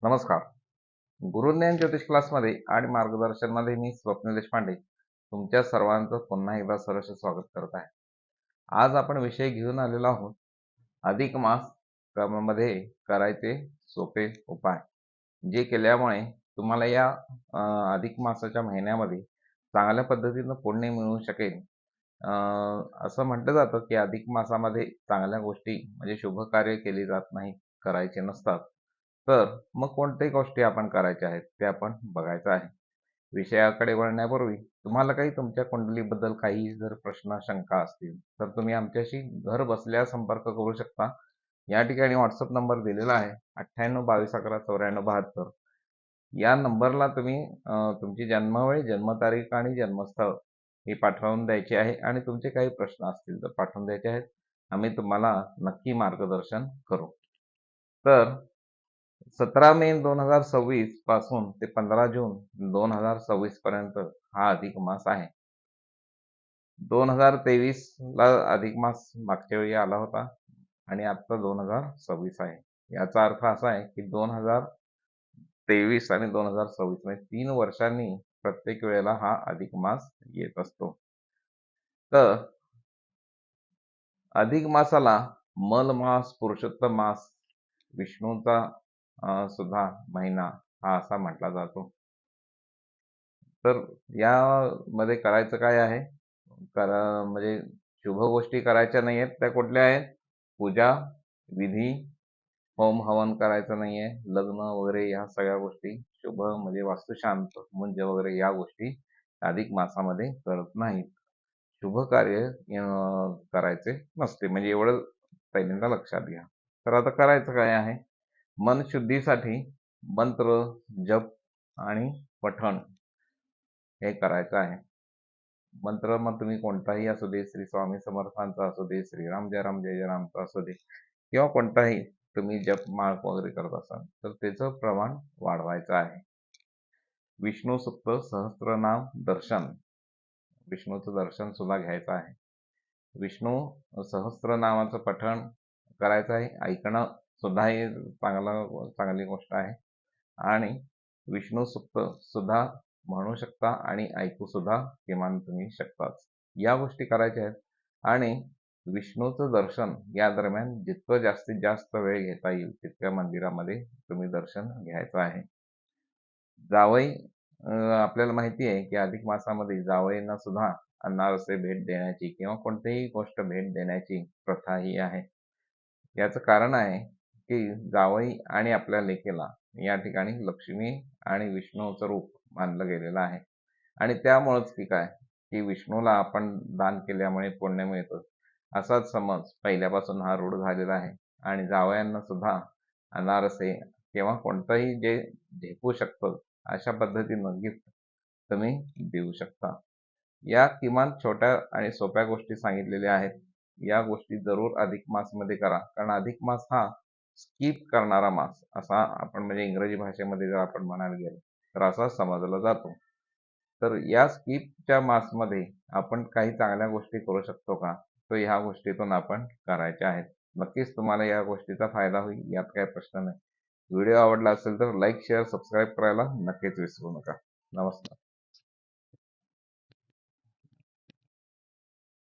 नमस्कार. गुरुज्ञान ज्योतिष क्लासमध्ये आणि मार्गदर्शनमध्ये मी स्वप्नील देशपांडे तुमच्या सर्वांचं पुन्हा एकदा सहर्ष स्वागत करत आहे. आज आपण विषय घेऊन आलेलो आहोत अधिक मास मध्ये करायचे सोपे उपाय, जे केल्यामुळे तुम्हाला या अधिक मासाच्या महिन्यामध्ये चांगल्या पद्धतीनं पुण्य मिळू शकेल. असं म्हटलं जातं की अधिक मासामध्ये चांगल्या गोष्टी म्हणजे शुभ कार्य केली जात नाही, करायचे नसतात. तर मग कोणत्याही गोष्टी आपण करायच्या आहेत ते आपण बघायचं आहे. विषयाकडे वळण्यापूर्वी तुम्हाला काही तुमच्या कुंडलीबद्दल काही जर प्रश्न शंका असतील तर तुम्ही आमच्याशी घर बसल्या संपर्क करू शकता. या ठिकाणी व्हॉट्सअप नंबर दिलेला आहे 98 22 11 94 72. या नंबरला तुम्ही तुमची जन्मवेळ, जन्मतारीख आणि जन्मस्थळ हे पाठवून द्यायचे आहे आणि तुमचे काही प्रश्न असतील तर पाठवून द्यायचे आहेत. आम्ही तुम्हाला नक्की मार्गदर्शन करू. तर 17 मे 2026 पासून ते 15 जून 2026 पर्यंत हा अधिक मास आहे. 2023 ला अधिक मास मागच्या वेळी आला होता आणि आता 2026 आहे. याचा अर्थ असा आहे की 2023 आणि 2026 म्हणजे 3 वर्षांनी प्रत्येक वेळेला हा अधिक मास येत असतो. तर अधिक मासाला मल मास, पुरुषोत्तम मास, विष्णूचा सुद्धा महिना हा असा म्हटला जातो. तर यामध्ये करायचं काय आहे? म्हणजे शुभ गोष्टी करायच्या नाही आहेत. त्या कुठल्या आहेत? पूजा विधी, होम हवन करायचं नाहीये, लग्न वगैरे ह्या सगळ्या गोष्टी शुभ म्हणजे वास्तुशांत मुंज वगैरे या गोष्टी अधिक मासामध्ये करत नाहीत. शुभ कार्य करायचे नसते, म्हणजे एवढं पहिल्यांदा लक्षात घ्या. तर आता करायचं काय आहे? मन शुद्धीसाठी मंत्र, जप आणि पठण हे करायचं आहे. मंत्र मग तुम्ही कोणताही असू दे, श्री स्वामी समर्थांचा असू दे, श्रीराम जय राम जय जय रामचा असू दे, किंवा कोणताही तुम्ही जप माळ वगैरे करत असाल तर त्याचं प्रमाण वाढवायचं आहे. विष्णू सुक्त सहस्त्रनाम दर्शन, विष्णूचं दर्शन सुद्धा घ्यायचं आहे. विष्णू सहस्त्रनामाचं पठण करायचं आहे. ऐकणं सुद्धा हे चांगली गोष्ट आहे आणि विष्णू सुक्त सुद्धा म्हणू शकता आणि ऐकू सुद्धा किमान तुम्ही शकताच. या गोष्टी करायच्या आहेत आणि विष्णूचं दर्शन या दरम्यान जितकं जास्तीत जास्त वेळ घेता येईल तितक्या मंदिरामध्ये तुम्ही दर्शन घ्यायचं आहे. जावई आपल्याला माहिती आहे की अधिक मासामध्ये जावईंना सुद्धा अनारसे भेट देण्याची किंवा कोणतीही गोष्ट भेट देण्याची प्रथा ही आहे. याचं कारण आहे की जावई आणि आपल्या लेकीला या ठिकाणी लक्ष्मी आणि विष्णूचं रूप मानलं गेलेलं आहे आणि त्यामुळंच की काय की विष्णूला आपण दान केल्यामुळे पुण्य मिळतं असाच समज पहिल्यापासून हा रूढ झालेला आहे आणि जावयांना सुद्धा अनारसे किंवा कोणतंही जे झेपू शकतं अशा पद्धतीनं गिफ्ट तुम्ही देऊ शकता. या किमान छोट्या आणि सोप्या गोष्टी सांगितलेल्या आहेत. या गोष्टी जरूर अधिक मासमध्ये करा, कारण अधिक मास हा स्किप करणारा मास असा आपण म्हणजे इंग्रजी भाषेमध्ये जर आपण म्हणायला गेलो तर असा समजला जातो. तर या स्किपच्या मासमध्ये आपण काही चांगल्या गोष्टी करू शकतो का? तर ह्या गोष्टीतून आपण करायच्या आहेत. नक्कीच तुम्हाला या गोष्टीचा फायदा होईल, यात काही प्रश्न नाही. व्हिडिओ आवडला असेल तर लाईक, शेअर, सबस्क्राईब करायला नक्कीच विसरू नका. नमस्कार.